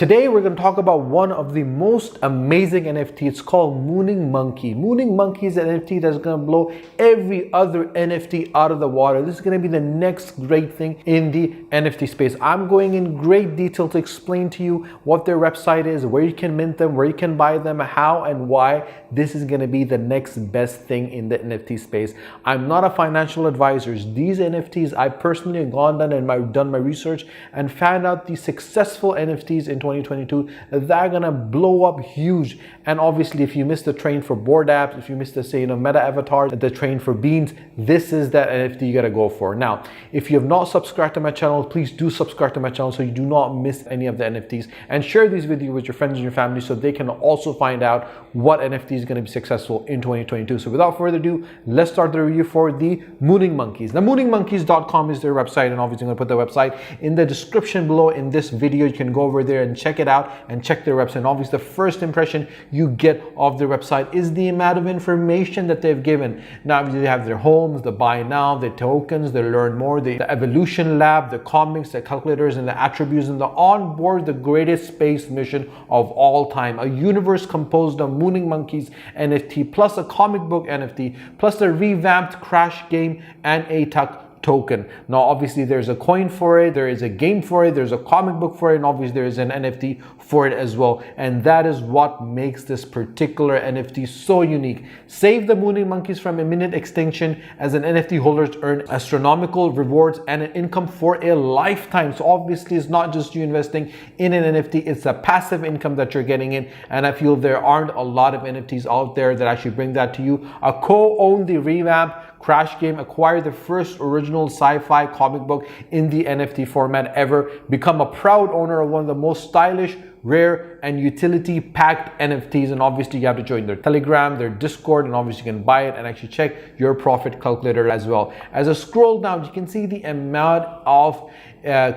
Today we're going to talk about one of the most amazing NFTs. It's called Mooning Monkey. Mooning Monkey is an NFT that's going to blow every other NFT out of the water. This is going to be the next great thing in the NFT space. I'm going in great detail to explain to you what their website is, where you can mint them, where you can buy them, how and why this is going to be the next best thing in the NFT space. I'm not a financial advisor. These NFTs, I personally have gone down and done my research and found out the successful NFTs in 2022 that are gonna blow up huge. And obviously, if you missed the train for board apps, if you missed the meta avatars, the train for beans, this is that NFT you gotta go for. Now, if you have not subscribed to my channel, please do subscribe to my channel so you do not miss any of the NFTs, and share these videos with your friends and your family so they can also find out what NFT is gonna be successful in 2022. So without further ado, let's start the review for the Mooning Monkeys. Now, mooningmonkeys.com is their website, and obviously I'm gonna put the website in the description below in this video. You can go over there and check it out and check their website. And obviously the first impression you get of their website is the amount of information that they've given. Now they have their homes, the buy now, the tokens, the learn more, the evolution lab, the comics, the calculators, and the attributes, and the onboard the greatest space mission of all time. A universe composed of Mooning Monkeys NFT plus a comic book NFT plus a revamped crash game and a token. Now obviously there's a coin for it, there is a game for it, there's a comic book for it, and obviously there is an NFT for it as well. And that is what makes this particular NFT so unique. Save the Mooning Monkeys from imminent extinction, as an NFT holders earn astronomical rewards and an income for a lifetime. So obviously it's not just you investing in an NFT, it's a passive income that you're getting in. And I feel there aren't a lot of NFTs out there that actually bring that to you. A co-own the revamp crash game, acquire the first original sci-fi comic book in the NFT format ever, become a proud owner of one of the most stylish, rare, and utility-packed NFTs. And obviously you have to join their Telegram, their Discord, and obviously you can buy it and actually check your profit calculator as well. As I scroll down, you can see the amount of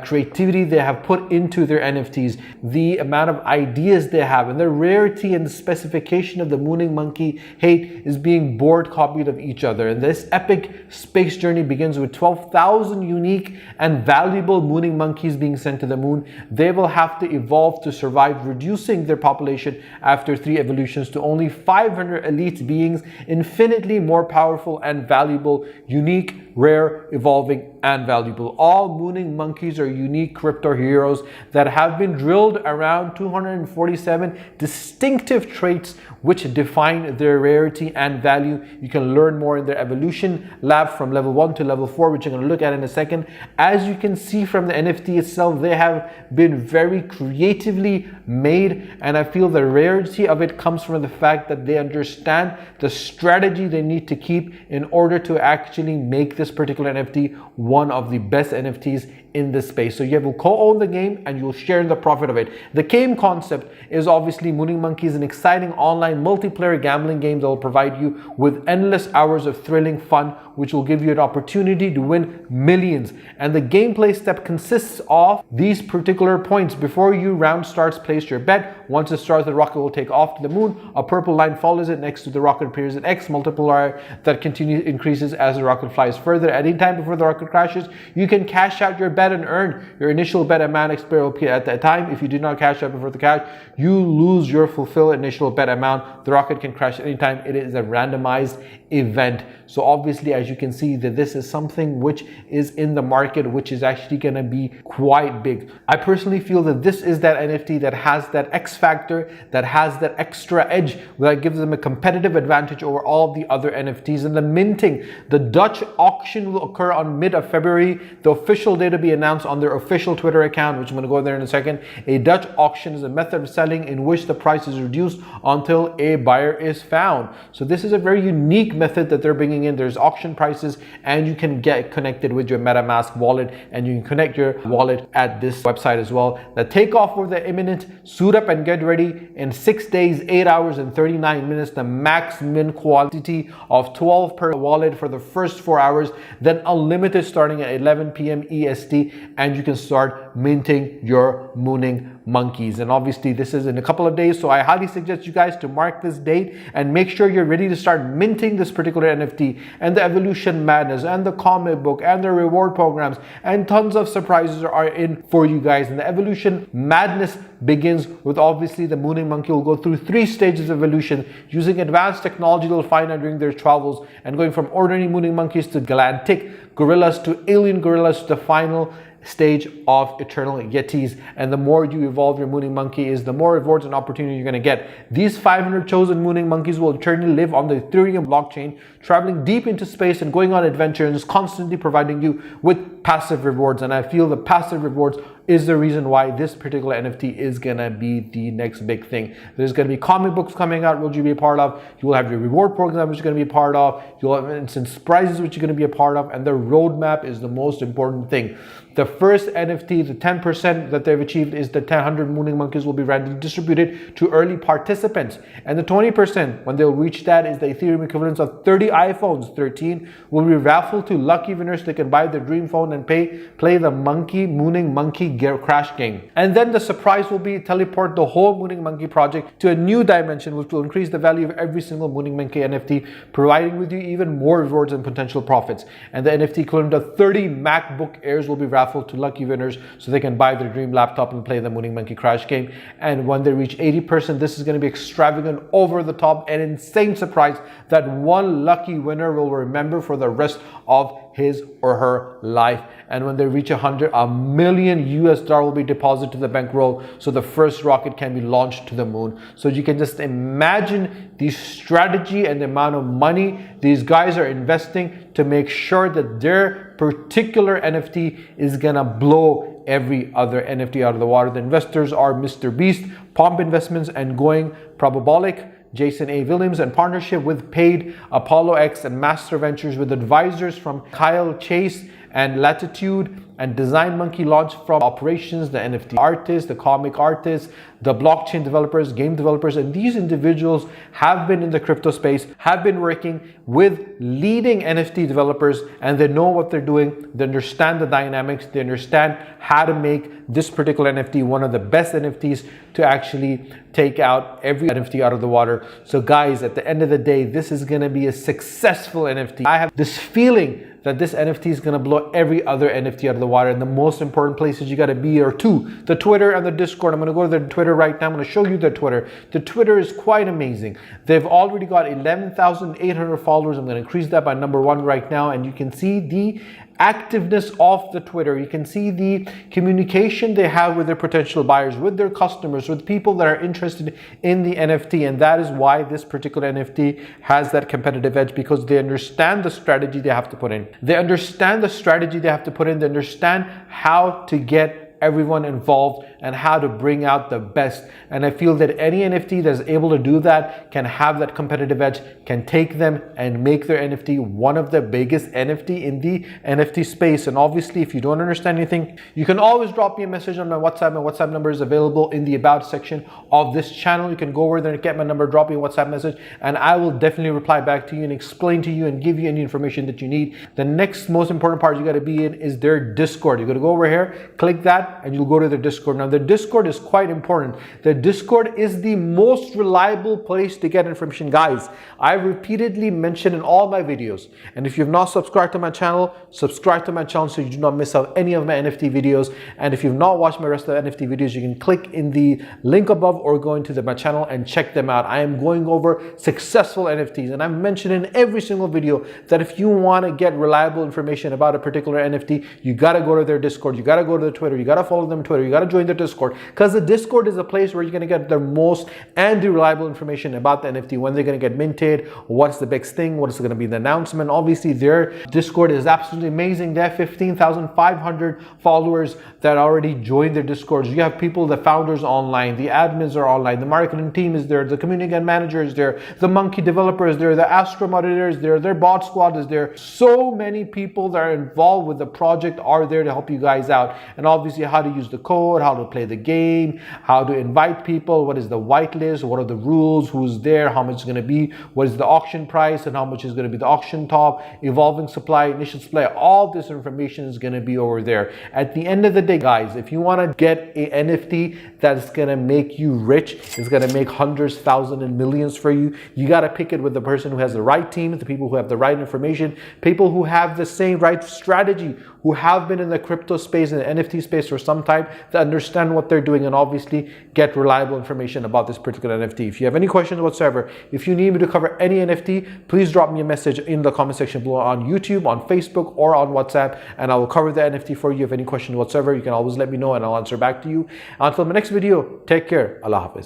creativity they have put into their NFTs, the amount of ideas they have, and the rarity and the specification of the Mooning Monkey hate is being board copied of each other. And this epic space journey begins with 12,000 unique and valuable Mooning Monkeys being sent to the moon. They will have to evolve to survive, reducing their population after 3 evolutions to only 500 elite beings, infinitely more powerful and valuable, unique, rare, evolving, and valuable. All Mooning Monkeys are unique crypto heroes that have been drilled around 247 distinctive traits which define their rarity and value. You can learn more in their evolution lab from level 1 to level 4, which I'm going to look at in a second. As you can see from the NFT itself, they have been very creatively made, and I feel the rarity of it comes from the fact that they understand the strategy they need to keep in order to actually make this particular NFT one of the best NFTs in this space. So you will co-own the game and you'll share in the profit of it. The game concept is obviously Mooning Monkey is an exciting online multiplayer gambling game that will provide you with endless hours of thrilling fun, which will give you an opportunity to win millions. And the gameplay step consists of these particular points. Before your round starts, place your bet. Once it starts, the rocket will take off to the moon. A purple line follows it. Next to the rocket appears an X multiplier that increases as the rocket flies further. At any time before the rocket crashes, you can cash out your bet and earn your initial bet amount expired at that time. If you do not cash out before the cash, you lose your fulfilled initial bet amount. The rocket can crash at any time. It is a randomized event. So obviously, as you can see, that this is something which is in the market, which is actually going to be quite big. I personally feel that this is that NFT that has that X factor, that has that extra edge that gives them a competitive advantage over all the other NFTs. And the minting, the Dutch auction will occur on mid of February. The official date will be announced on their official Twitter account, which I'm going to go there in a second. A Dutch auction is a method of selling in which the price is reduced until a buyer is found. So this is a very unique method that they're bringing in. There's auction prices, and you can get connected with your MetaMask wallet, and you can connect your wallet at this website as well. The takeoff of the imminent. Suit up and get ready. In 6 days, 8 hours, and 39 minutes, the max min quantity of 12 per wallet for the first 4 hours, then unlimited starting at 11 p.m. EST, and you can start minting your Mooning Monkeys. And obviously this is in a couple of days, so I highly suggest you guys to mark this date and make sure you're ready to start minting this particular NFT. And the evolution madness and the comic book and the reward programs and tons of surprises are in for you guys. And the evolution madness begins with obviously the Mooning Monkey will go through 3 stages of evolution using advanced technology they'll find out during their travels, and going from ordinary Mooning Monkeys to galactic gorillas to alien gorillas to the final stage of eternal yetis. And the more you evolve your Mooning Monkey is the more rewards and opportunity you're going to get. These 500 chosen Mooning Monkeys will eternally live on the Ethereum blockchain, traveling deep into space and going on adventures, constantly providing you with passive rewards. And I feel the passive rewards is the reason why this particular NFT is gonna be the next big thing. There's gonna be comic books coming out which you'll be a part of. You will have your reward program which you're gonna be a part of. You'll have instant prizes which you're gonna be a part of, and the roadmap is the most important thing. The first NFT, the 10% that they've achieved, is the 100 Mooning Monkeys will be randomly distributed to early participants. And the 20%, when they'll reach that, is the Ethereum equivalent of 30 iPhones 13 will be raffled to lucky winners. They can buy their dream phone and play the Mooning Monkey crash game. And then the surprise will be teleport the whole Mooning Monkey project to a new dimension, which will increase the value of every single Mooning Monkey NFT, providing with you even more rewards and potential profits. And the NFT equivalent of 30 MacBook Airs will be raffled to lucky winners so they can buy their dream laptop and play the Mooning Monkey crash game. And when they reach 80%, this is going to be extravagant, over the top, and insane surprise that one lucky winner will remember for the rest of his or her life. And when they reach 100, $1 million will be deposited to the bankroll, so the first rocket can be launched to the moon. So you can just imagine the strategy and the amount of money these guys are investing to make sure that their particular NFT is gonna blow every other NFT out of the water. The investors are Mr. Beast, Pomp Investments, and Going Probabilic, Jason A. Williams, and partnership with Paid, Apollo X, and Master Ventures, with advisors from Kyle Chase and Latitude, and Design Monkey launched from operations, the NFT artists, the comic artists, the blockchain developers, game developers. And these individuals have been in the crypto space, have been working with leading NFT developers, and they know what they're doing. They understand the dynamics. They understand how to make this particular NFT one of the best NFTs to actually take out every NFT out of the water. So guys, at the end of the day, this is going to be a successful NFT. I have this feeling that this NFT is going to blow every other NFT out of the water. And the most important places you got to be are 2, the Twitter and the Discord. I'm going to go to the Twitter right now. I'm going to show you the Twitter. The Twitter is quite amazing. They've already got 11,800 followers. I'm going to increase that by number 1 right now. And you can see the activeness of the Twitter. You can see the communication they have with their potential buyers, with their customers, with people that are interested in the NFT. And that is why this particular NFT has that competitive edge, because they understand the strategy they have to put in. They understand the strategy they have to put in. They understand how to get everyone involved and how to bring out the best. And I feel that any NFT that's able to do that can have that competitive edge, can take them and make their NFT one of the biggest NFT in the NFT space. And obviously, if you don't understand anything, you can always drop me a message on my WhatsApp. My WhatsApp number is available in the About section of this channel. You can go over there and get my number, drop me a WhatsApp message, and I will definitely reply back to you and explain to you and give you any information that you need. The next most important part you got to be in is their Discord. You're going to go over here, click that, and you'll go to their Discord. Now, the Discord is quite important. The Discord is the most reliable place to get information. Guys, I repeatedly mentioned in all my videos, and if you've not subscribed to my channel, subscribe to my channel so you do not miss out any of my NFT videos. And if you've not watched my rest of the NFT videos, you can click in the link above or go into my channel and check them out. I am going over successful NFTs, and I've mentioned in every single video that if you want to get reliable information about a particular NFT, you got to go to their Discord, you got to go to their Twitter, you got to follow them on Twitter, you got to join their Discord, because the Discord is a place where you're going to get the most and the reliable information about the NFT, when they're going to get minted, what's the big thing, what's going to be the announcement. Obviously, their Discord is absolutely amazing. They have 15,500 followers that already joined their Discords. You have people, the founders online, the admins are online, the marketing team is there, the community manager is there, the Monkey developer is there, the Astro moderator is there, their bot squad is there. So many people that are involved with the project are there to help you guys out. And obviously, you how to use the code, how to play the game, how to invite people, what is the whitelist, what are the rules, who's there, how much it's going to be, what is the auction price, and how much is going to be the auction top, evolving supply, initial supply. All this information is going to be over there. At the end of the day, guys, if you want to get a NFT that's going to make you rich, it's going to make hundreds, thousands, and millions for you, you got to pick it with the person who has the right team, the people who have the right information, people who have the same right strategy, who have been in the crypto space and the NFT space for some time, to understand what they're doing and obviously get reliable information about this particular NFT. If you have any questions whatsoever, if you need me to cover any NFT, please drop me a message in the comment section below on YouTube, on Facebook, or on WhatsApp, and I will cover the NFT for you. If any questions whatsoever, you can always let me know and I'll answer back to you. Until my next video, take care. Allah Hafiz.